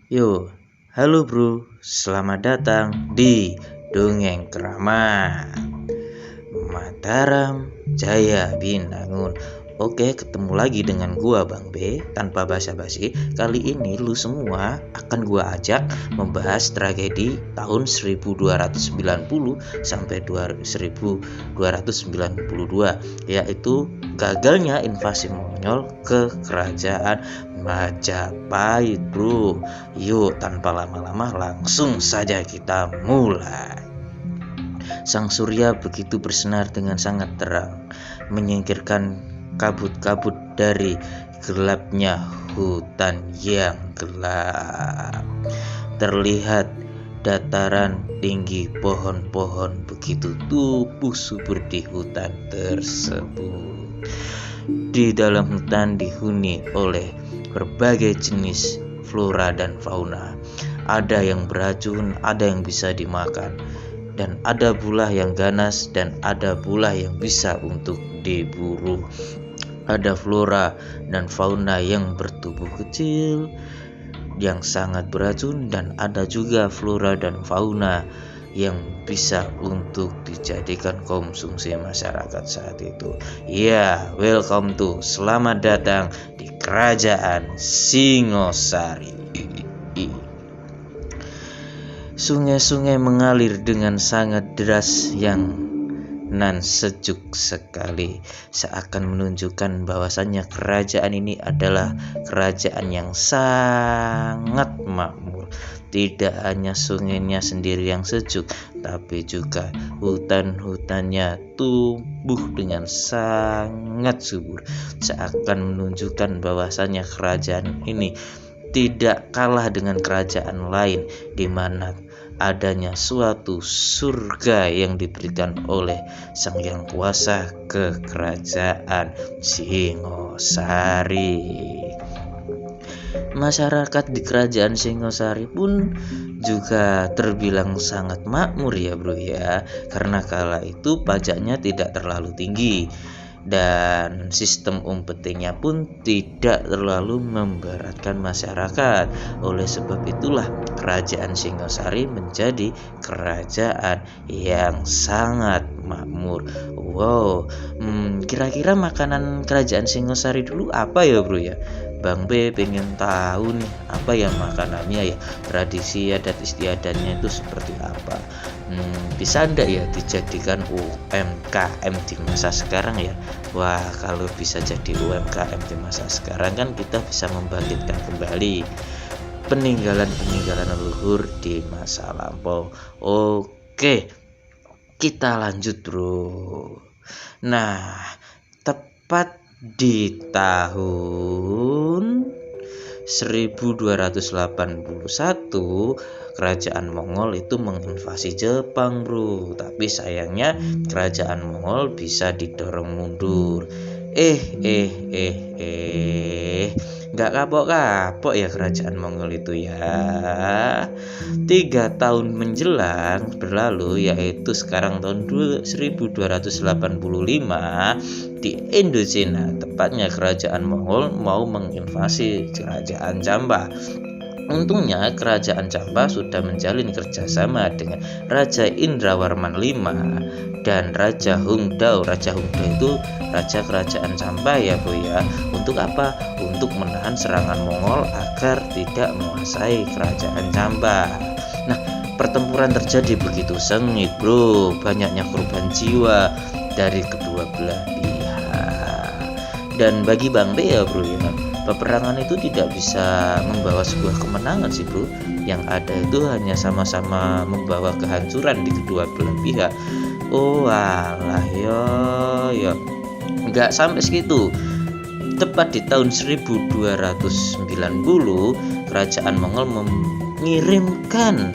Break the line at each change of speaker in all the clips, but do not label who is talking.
Yo, halo bro, selamat datang di Dongeng Keramat Mataram Jaya Binangun. Oke, ketemu lagi dengan gua Bang B. Tanpa basa-basi, kali ini lu semua akan gua ajak membahas tragedi tahun 1290 sampai 1292, yaitu gagalnya invasi Mongol ke kerajaan Majapahit bro. Yuk, tanpa lama-lama langsung saja kita mulai. Sang surya begitu bersinar dengan sangat terang, menyingkirkan kabut-kabut dari gelapnya hutan yang gelap. Terlihat dataran tinggi pohon-pohon begitu tumbuh subur di hutan tersebut. Di dalam hutan dihuni oleh berbagai jenis flora dan fauna. Ada yang beracun, ada yang bisa dimakan, dan ada pula yang ganas, dan ada pula yang bisa untuk diburu. Ada flora dan fauna yang bertubuh kecil yang sangat beracun, dan ada juga flora dan fauna yang bisa untuk dijadikan konsumsi masyarakat saat itu. Ya, welcome to, selamat datang di Kerajaan Singosari. Sungai-sungai mengalir dengan sangat deras yang nan sejuk sekali, seakan menunjukkan bahwasannya kerajaan ini adalah kerajaan yang sangat makmur. Tidak hanya sungainya sendiri yang sejuk, tapi juga hutan-hutannya tumbuh dengan sangat subur, seakan menunjukkan bahwasannya kerajaan ini tidak kalah dengan kerajaan lain, di mana adanya suatu surga yang diberikan oleh Sang Yang Kuasa ke kerajaan Singosari. Masyarakat di kerajaan Singosari pun juga terbilang sangat makmur ya bro ya, karena kala itu pajaknya tidak terlalu tinggi dan sistem umpetinya pun tidak terlalu memberatkan masyarakat. Oleh sebab itulah kerajaan Singosari menjadi kerajaan yang sangat makmur. Wow, kira-kira makanan kerajaan Singosari dulu apa ya bro ya? Bang B pengen tahu nih, apa ya makanannya ya, tradisi adat istiadatnya itu seperti apa. Bisa ndak ya dijadikan UMKM di masa sekarang ya? Wah, kalau bisa jadi UMKM di masa sekarang kan kita bisa membangkitkan kembali peninggalan-peninggalan leluhur di masa lampau. Oke, kita lanjut bro. Nah, tepat di tahun 1281 kerajaan Mongol itu menginvasi Jepang bro, tapi sayangnya kerajaan Mongol bisa didorong mundur. Nggak kapok-kapok ya kerajaan Mongol itu ya. 3 tahun menjelang berlalu, yaitu sekarang tahun 1285 di Indochina, tepatnya kerajaan Mongol mau menginvasi kerajaan Jamba. Untungnya kerajaan Jamba sudah menjalin kerjasama dengan Raja Indrawarman V dan Raja Hungdao. Raja Hungdao itu raja kerajaan Jamba ya bro ya. Untuk apa? Untuk menahan serangan Mongol agar tidak menguasai kerajaan Jamba. Nah, pertempuran terjadi begitu sengit bro, banyaknya korban jiwa dari kedua belah pihak. Dan bagi Bang B ya bro ya, peperangan itu tidak bisa membawa sebuah kemenangan sih bro. Yang ada itu hanya sama-sama membawa kehancuran di kedua belah pihak. Oh alah yo, nggak sampai segitu. Tepat di tahun 1290 kerajaan Mongol mengirimkan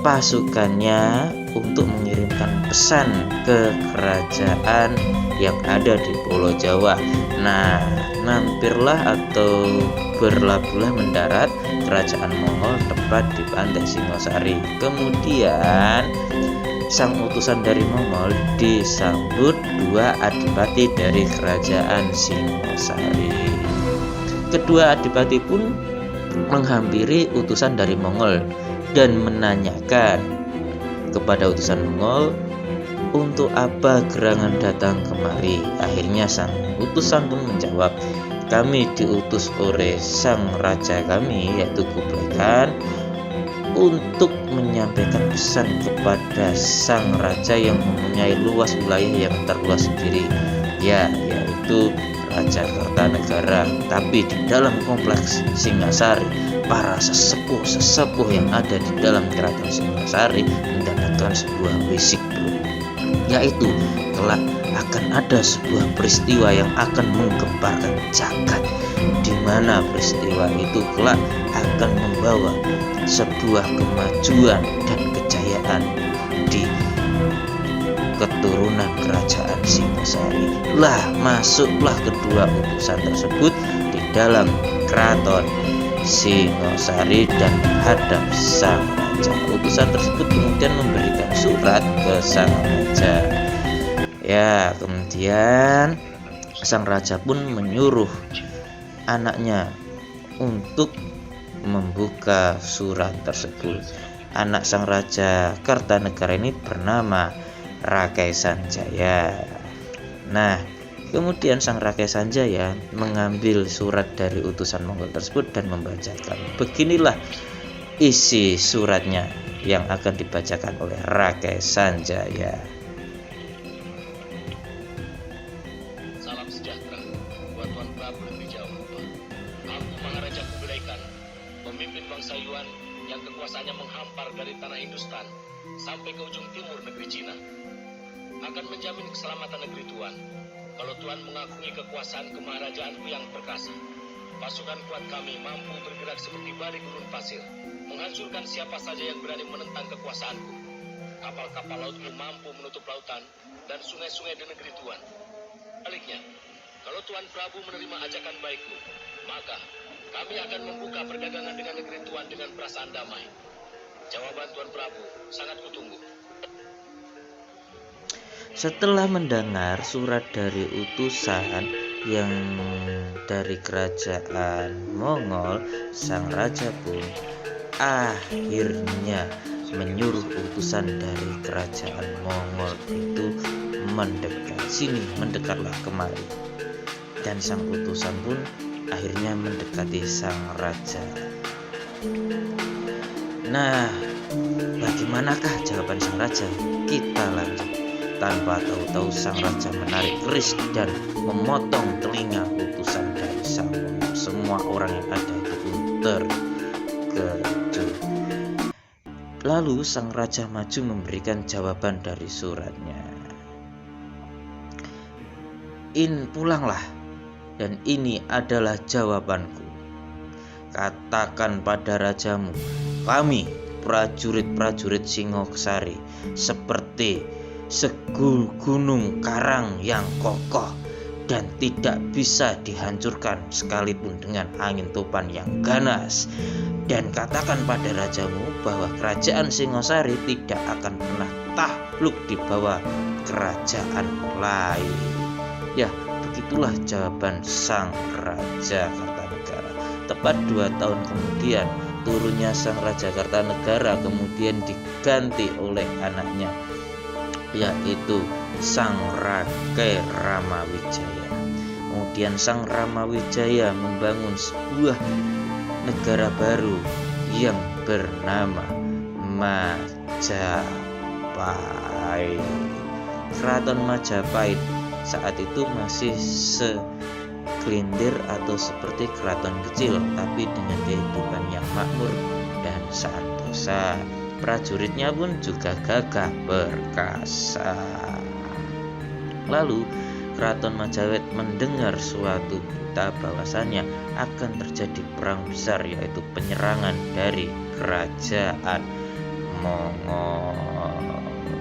pasukannya untuk mengirimkan pesan ke kerajaan yang ada di Pulau Jawa. Nah, mampirlah atau berlabuhlah mendarat kerajaan Mongol tepat di pantai Singosari. Kemudian sang utusan dari Mongol disambut 2 adipati dari kerajaan Singosari. Kedua adipati pun menghampiri utusan dari Mongol dan menanyakan kepada utusan Mongol, untuk apa gerangan datang kemari? Akhirnya sang utusan pun menjawab, kami diutus oleh sang raja kami yaitu Kublai Khan untuk menyampaikan pesan kepada sang raja yang mempunyai luas wilayah yang terluas sendiri, yaitu Raja Kartanegara. Tapi di dalam kompleks Singasari, para sesepuh yang ada di dalam kerajaan Singasari mendapatkan sebuah wisik, bro, yaitu kelak akan ada sebuah peristiwa yang akan menggemparkan jagat, di mana peristiwa itu kelak akan membawa sebuah kemajuan dan kejayaan di keturunan kerajaan Singasari. Masuklah kedua utusan tersebut di dalam keraton Singasari dan menghadap sang raja. Utusan tersebut kemudian memberikan surat ke sang raja. Kemudian sang raja pun menyuruh anaknya untuk membuka surat tersebut. Anak sang raja Kartanegara ini bernama Rakai Sanjaya. Kemudian sang Rakai Sanjaya mengambil surat dari utusan Mongol tersebut dan membacakan. Beginilah isi suratnya yang akan dibacakan oleh Rakai Sanjaya.
Salam sejahtera buat Tuan Prabu Negeri Jawa. Aku Maharaja Kublai Khan, pemimpin bangsa Yuan yang kekuasaannya menghampar dari tanah Hindustan sampai ke ujung timur negeri Cina. Akan menjamin keselamatan negeri Tuan kalau Tuan mengakui kekuasaan kemaharajaanku yang perkasa. Pasukan kuat kami mampu bergerak seperti bari gurun pasir, menghancurkan siapa saja yang berani menentang kekuasaanku. Kapal-kapal lautku mampu menutup lautan dan sungai-sungai di negeri Tuan. Baliknya, kalau Tuan Prabu menerima ajakan baikku, maka kami akan membuka perdagangan dengan negeri Tuan dengan perasaan damai. Jawaban Tuan Prabu sangat kutunggu.
Setelah mendengar surat dari utusan yang dari kerajaan Mongol, sang raja pun akhirnya menyuruh utusan dari kerajaan Mongol itu mendekat. Sini, mendekatlah kemari. Dan sang utusan pun akhirnya mendekati sang raja. Bagaimanakah jawaban sang raja? Kita lanjut. Tanpa tahu-tahu sang raja menarik keris dan memotong telinga utusan dari sang Mongol. Semua orang yang ada itu pun terkejut. Lalu sang raja maju memberikan jawaban dari suratnya. Pulanglah, dan ini adalah jawabanku. Katakan pada rajamu, kami prajurit-prajurit Singasari seperti gunung karang yang kokoh dan tidak bisa dihancurkan sekalipun dengan angin topan yang ganas. Dan katakan pada rajamu bahwa kerajaan Singasari tidak akan pernah takluk di bawah kerajaan lain. Begitulah jawaban sang raja Kartanegara. Tepat 2 tahun kemudian, turunnya sang raja Kartanegara kemudian diganti oleh anaknya, yaitu sang Rakai Ramawijaya. Kemudian sang Ramawijaya membangun sebuah negara baru yang bernama Majapahit. Keraton Majapahit saat itu masih segelintir atau seperti keraton kecil, tapi dengan kehidupan yang makmur dan santosa. Prajuritnya pun juga gagah perkasa. Lalu Keraton Majapahit mendengar suatu berita bahwasannya akan terjadi perang besar, yaitu penyerangan dari kerajaan Mongol.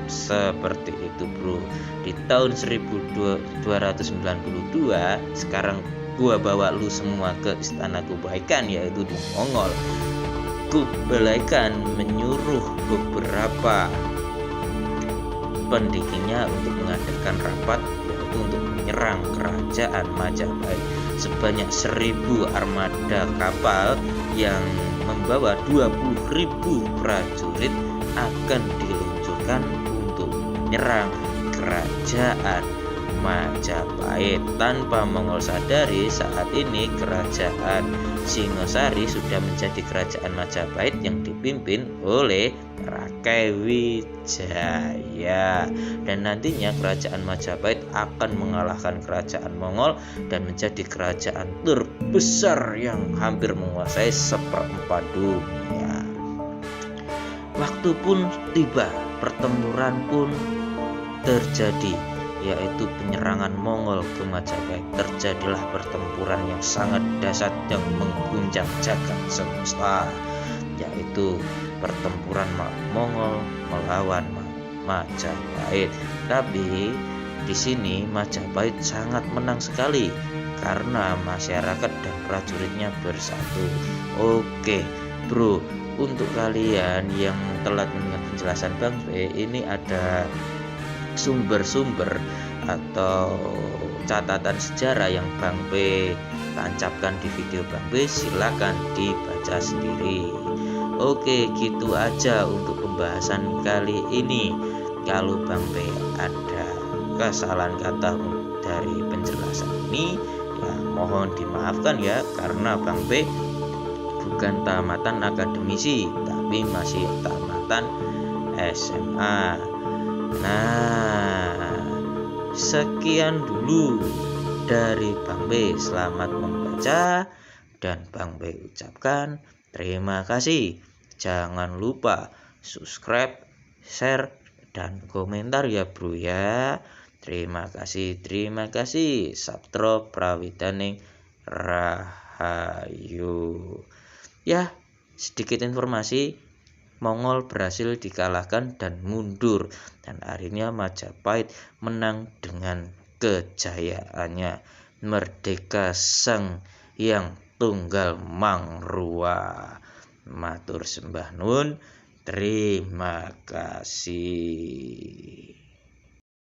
Seperti itu, bro. Di tahun 1292, sekarang gua bawa lu semua ke istana Kublai Khan, yaitu di Mongol. Kublai Khan menyuruh beberapa pendekingnya untuk mengadakan rapat, yaitu untuk menyerang kerajaan Majapahit. Sebanyak 1000 armada kapal yang membawa 20.000 prajurit akan diluncurkan untuk menyerang kerajaan Majapahit. Tanpa Mongol sadari, saat ini kerajaan Singosari sudah menjadi kerajaan Majapahit yang dipimpin oleh Rakai Wijaya, dan nantinya kerajaan Majapahit akan mengalahkan kerajaan Mongol dan menjadi kerajaan terbesar yang hampir menguasai seperempat dunia. Waktu pun tiba, pertempuran pun terjadi, yaitu penyerangan Mongol ke Majapahit. Terjadilah pertempuran yang sangat dahsyat yang mengguncang jagat semesta, yaitu pertempuran Mongol melawan Majapahit. Tapi di sini Majapahit sangat menang sekali karena masyarakat dan prajuritnya bersatu. Oke, bro, untuk kalian yang telat mendengar penjelasan Bang B, ini ada sumber-sumber atau catatan sejarah yang Bang B tancapkan di video Bang B, silakan dibaca sendiri. Oke, gitu aja untuk pembahasan kali ini. Kalau Bang B ada kesalahan kata dari penjelasan ini, ya mohon dimaafkan ya, karena Bang B bukan tamatan akademisi, tapi masih tamatan SMA. Nah, sekian dulu dari Bang B. Selamat membaca, dan Bang B ucapkan terima kasih. Jangan lupa subscribe, share, dan komentar ya bro ya. Terima kasih. Sabtro Prawidaning Rahayu. Ya, sedikit informasi, Mongol berhasil dikalahkan dan mundur, dan akhirnya Majapahit menang dengan kejayaannya. Merdeka Sang Hyang Tunggal Mangrua. Matur sembah nuwun, terima kasih.